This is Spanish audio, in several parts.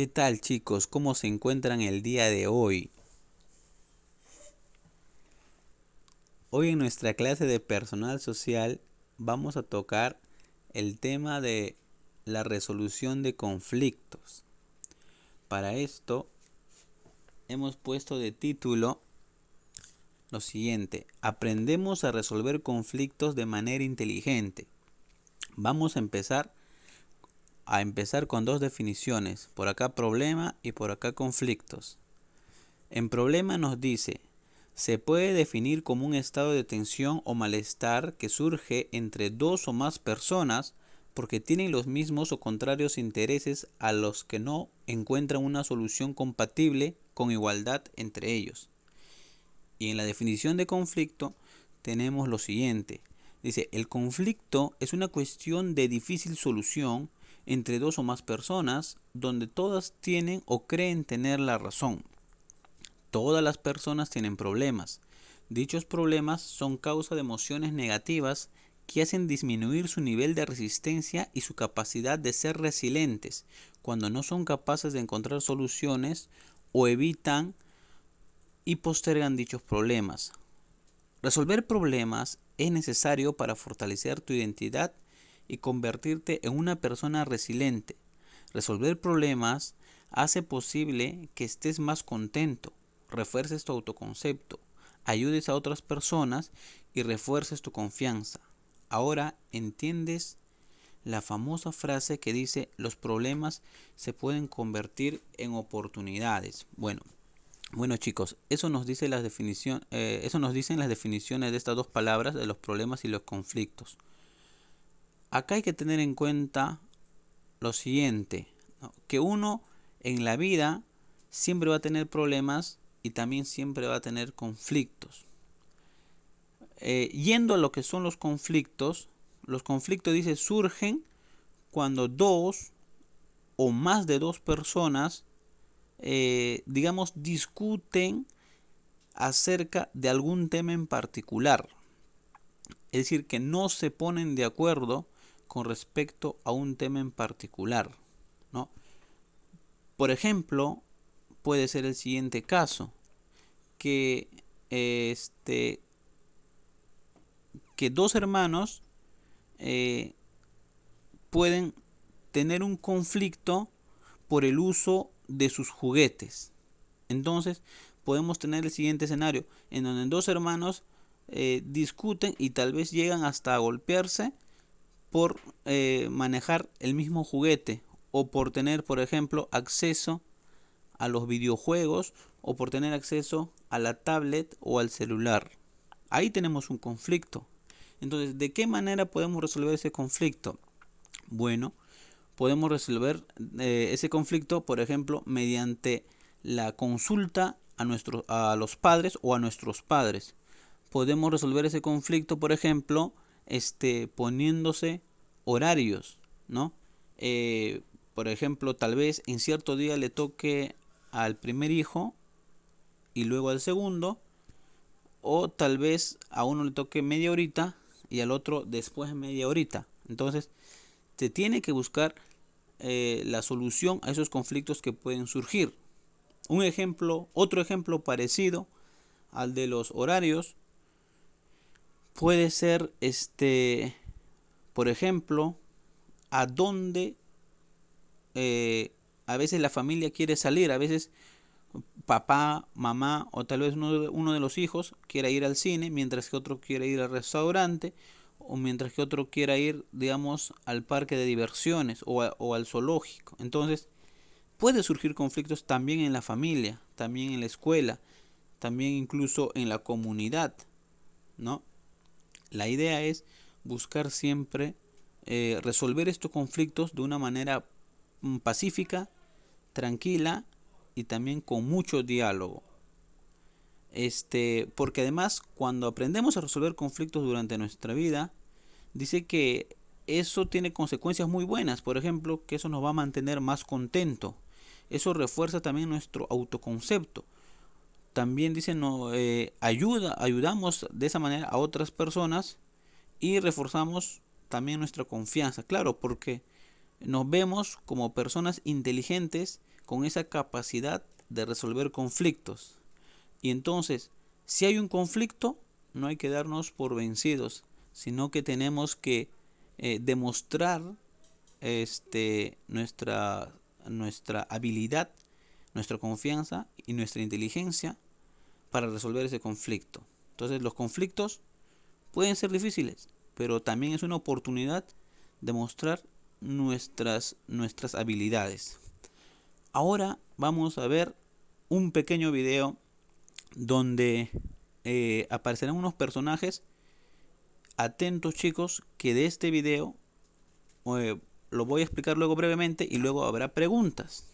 ¿Qué tal, chicos? ¿Cómo se encuentran el día de hoy? Hoy en nuestra clase de personal social vamos a tocar el tema de la resolución de conflictos. Para esto hemos puesto de título lo siguiente: aprendemos a resolver conflictos de manera inteligente. Vamos a empezar con dos definiciones, por acá problema y por acá conflictos. En problema nos dice: se puede definir como un estado de tensión o malestar que surge entre dos o más personas porque tienen los mismos o contrarios intereses a los que no encuentran una solución compatible con igualdad entre ellos. Y en la definición de conflicto tenemos lo siguiente. Dice: el conflicto es una cuestión de difícil solución entre dos o más personas donde todas tienen o creen tener la razón. Todas las personas tienen problemas. Dichos problemas son causa de emociones negativas que hacen disminuir su nivel de resistencia y su capacidad de ser resilientes cuando no son capaces de encontrar soluciones o evitan y postergan dichos problemas. Resolver problemas es necesario para fortalecer tu identidad y convertirte en una persona resiliente. Resolver problemas hace posible que estés más contento, refuerces tu autoconcepto, ayudes a otras personas y refuerces tu confianza. Ahora entiendes la famosa frase que dice: los problemas se pueden convertir en oportunidades. Bueno, chicos, eso nos dice eso nos dicen las definiciones de estas dos palabras, de los problemas y los conflictos. Acá hay que tener en cuenta lo siguiente, ¿no? Que uno en la vida siempre va a tener problemas y también siempre va a tener conflictos. Yendo a lo que son los conflictos dice surgen cuando dos o más de dos personas digamos discuten acerca de algún tema en particular. Es decir, que no se ponen de acuerdo con respecto a un tema en particular, ¿no? Por ejemplo, puede ser el siguiente caso: que que dos hermanos pueden tener un conflicto por el uso de sus juguetes. Entonces podemos tener el siguiente escenario, en donde dos hermanos discuten y tal vez llegan hasta a golpearse por manejar el mismo juguete, o por tener, por ejemplo, acceso a los videojuegos, o por tener acceso a la tablet o al celular. Ahí tenemos un conflicto. Entonces, ¿de qué manera podemos resolver ese conflicto? Bueno, podemos resolver ese conflicto, por ejemplo, mediante la consulta a los padres o a nuestros padres. Podemos resolver ese conflicto, por ejemplo, poniéndose horarios, ¿no? Por ejemplo, tal vez en cierto día le toque al primer hijo y luego al segundo, o tal vez a uno le toque media horita y al otro después media horita. Entonces, se tiene que buscar la solución a esos conflictos que pueden surgir. Otro ejemplo parecido al de los horarios puede ser por ejemplo, a dónde a veces la familia quiere salir. A veces papá, mamá o tal vez uno de los hijos quiera ir al cine, mientras que otro quiere ir al restaurante, o mientras que otro quiera ir, digamos, al parque de diversiones o al zoológico. Entonces puede surgir conflictos también en la familia, también en la escuela, también incluso en la comunidad, ¿no? La idea es buscar siempre resolver estos conflictos de una manera pacífica, tranquila y también con mucho diálogo. Porque además, cuando aprendemos a resolver conflictos durante nuestra vida, dice que eso tiene consecuencias muy buenas. Por ejemplo, que eso nos va a mantener más contento. Eso refuerza también nuestro autoconcepto. También dice, ayudamos de esa manera a otras personas y reforzamos también nuestra confianza. Claro, porque nos vemos como personas inteligentes con esa capacidad de resolver conflictos. Y entonces, si hay un conflicto, no hay que darnos por vencidos, sino que tenemos que demostrar nuestra habilidad, nuestra confianza y nuestra inteligencia para resolver ese conflicto. Entonces, los conflictos pueden ser difíciles, pero también es una oportunidad de mostrar nuestras habilidades. Ahora vamos a ver un pequeño video donde aparecerán unos personajes. Atentos, chicos, que de este video lo voy a explicar luego brevemente y luego habrá preguntas.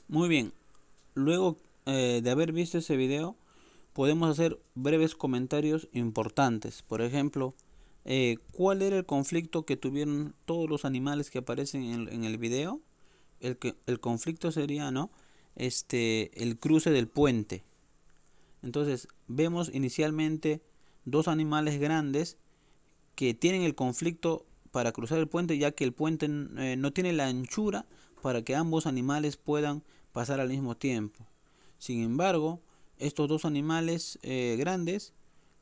Muy bien, luego de haber visto ese video, podemos hacer breves comentarios importantes. Por ejemplo, ¿cuál era el conflicto que tuvieron todos los animales que aparecen en el video? El conflicto sería, ¿no? El cruce del puente. Entonces, vemos inicialmente dos animales grandes que tienen el conflicto para cruzar el puente, ya que el puente no tiene la anchura para que ambos animales puedan pasar al mismo tiempo. Sin embargo, estos dos animales grandes,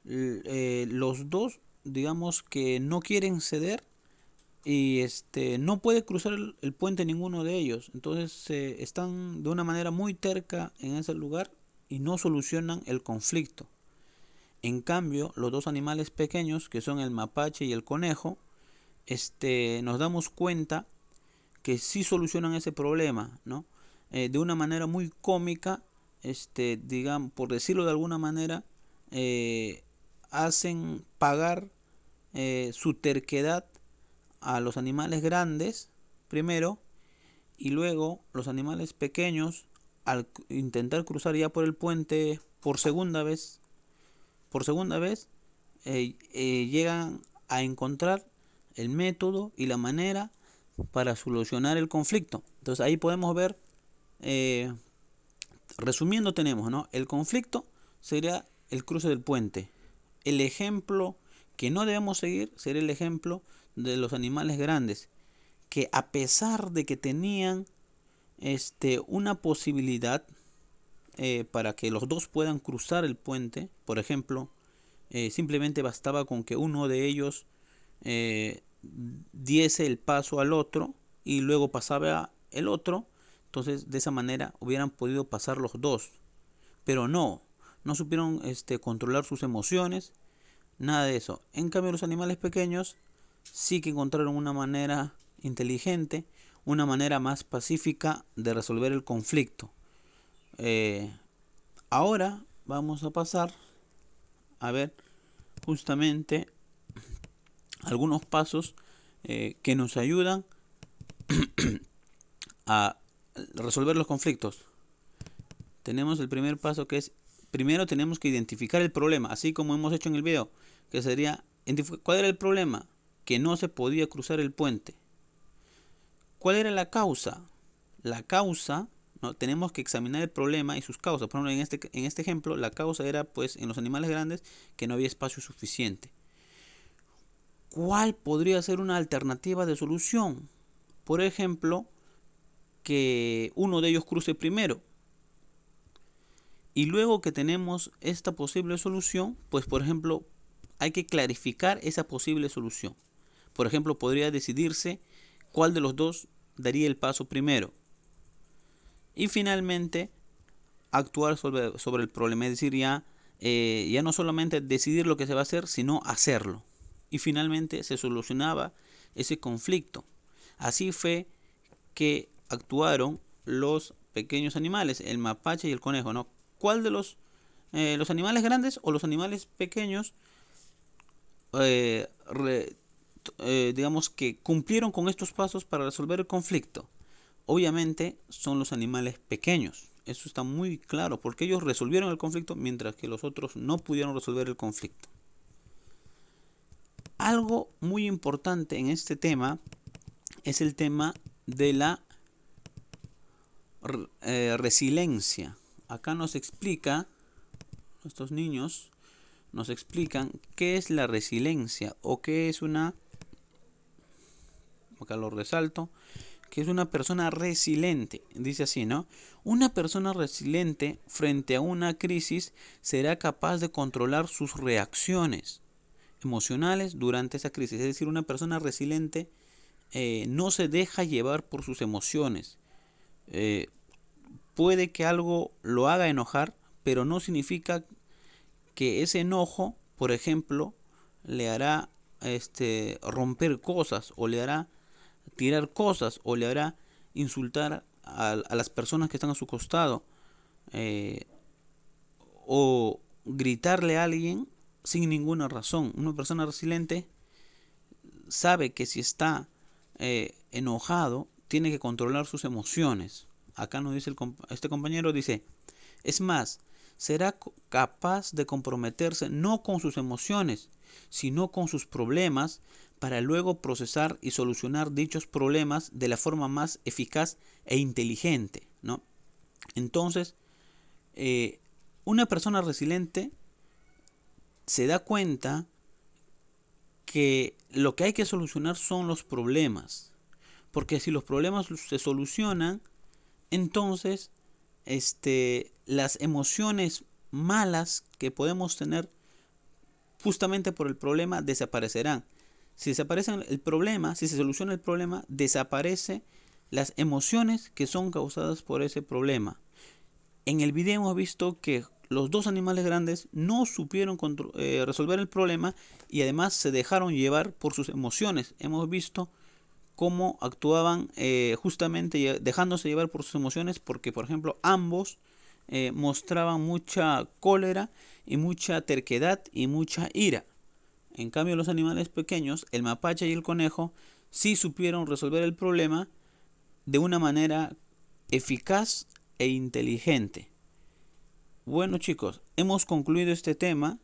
los dos, digamos que no quieren ceder y no puede cruzar el puente ninguno de ellos. Entonces están de una manera muy terca en ese lugar y no solucionan el conflicto. En cambio, los dos animales pequeños, que son el mapache y el conejo, nos damos cuenta que sí solucionan ese problema, ¿no? De una manera muy cómica, digamos, por decirlo de alguna manera, hacen pagar su terquedad a los animales grandes primero, y luego los animales pequeños, al intentar cruzar ya por el puente por segunda vez, llegan a encontrar el método y la manera para solucionar el conflicto. Entonces ahí podemos ver, resumiendo, tenemos, ¿no? El conflicto sería el cruce del puente. El ejemplo que no debemos seguir sería el ejemplo de los animales grandes, que a pesar de que tenían una posibilidad para que los dos puedan cruzar el puente, por ejemplo, simplemente bastaba con que uno de ellos diese el paso al otro y luego pasaba el otro, entonces de esa manera hubieran podido pasar los dos, pero no supieron controlar sus emociones, nada de eso. En cambio los animales pequeños sí que encontraron una manera inteligente, una manera más pacífica de resolver el conflicto. Ahora vamos a pasar a ver justamente algunos pasos que nos ayudan a resolver los conflictos. Tenemos el primer paso, que es, primero tenemos que identificar el problema, así como hemos hecho en el video, que sería, ¿cuál era el problema? Que no se podía cruzar el puente. ¿Cuál era la causa? La causa, ¿no? Tenemos que examinar el problema y sus causas. Por ejemplo, en este ejemplo, la causa era, pues, en los animales grandes, que no había espacio suficiente. ¿Cuál podría ser una alternativa de solución? Por ejemplo, que uno de ellos cruce primero. Y luego que tenemos esta posible solución, pues por ejemplo, hay que clarificar esa posible solución. Por ejemplo, podría decidirse cuál de los dos daría el paso primero. Y finalmente, actuar sobre el problema. Es decir, ya no solamente decidir lo que se va a hacer, sino hacerlo. Y finalmente se solucionaba ese conflicto. Así fue que actuaron los pequeños animales, el mapache y el conejo, ¿no? ¿Cuál de los animales grandes o los animales pequeños digamos que cumplieron con estos pasos para resolver el conflicto? Obviamente son los animales pequeños. Eso está muy claro, porque ellos resolvieron el conflicto mientras que los otros no pudieron resolver el conflicto. Algo muy importante en este tema es el tema de la resiliencia. Acá nos explica, estos niños nos explican qué es la resiliencia o qué es acá lo resalto, que es una persona resiliente. Dice así, ¿no? Una persona resiliente frente a una crisis será capaz de controlar sus reacciones emocionales durante esa crisis. Es decir, una persona resiliente no se deja llevar por sus emociones. Puede que algo lo haga enojar, pero no significa que ese enojo, por ejemplo, le hará romper cosas, o le hará tirar cosas, o le hará insultar a las personas que están a su costado, o gritarle a alguien sin ninguna razón. Una persona resiliente sabe que si está enojado, tiene que controlar sus emociones. Acá nos dice este compañero, dice, es más, será capaz de comprometerse no con sus emociones, sino con sus problemas, para luego procesar y solucionar dichos problemas de la forma más eficaz e inteligente, ¿no? Entonces, una persona resiliente se da cuenta que lo que hay que solucionar son los problemas, porque si los problemas se solucionan, entonces las emociones malas que podemos tener justamente por el problema desaparecerán. Si desaparece el problema, si se soluciona el problema, desaparecen las emociones que son causadas por ese problema. En el video hemos visto que los dos animales grandes no supieron resolver el problema y además se dejaron llevar por sus emociones. Hemos visto cómo actuaban justamente dejándose llevar por sus emociones, porque por ejemplo ambos mostraban mucha cólera y mucha terquedad y mucha ira. En cambio los animales pequeños, el mapache y el conejo, sí supieron resolver el problema de una manera eficaz e inteligente. Bueno chicos, hemos concluido este tema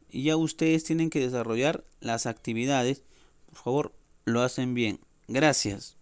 y ya ustedes tienen que desarrollar las actividades. Por favor, lo hacen bien. Gracias.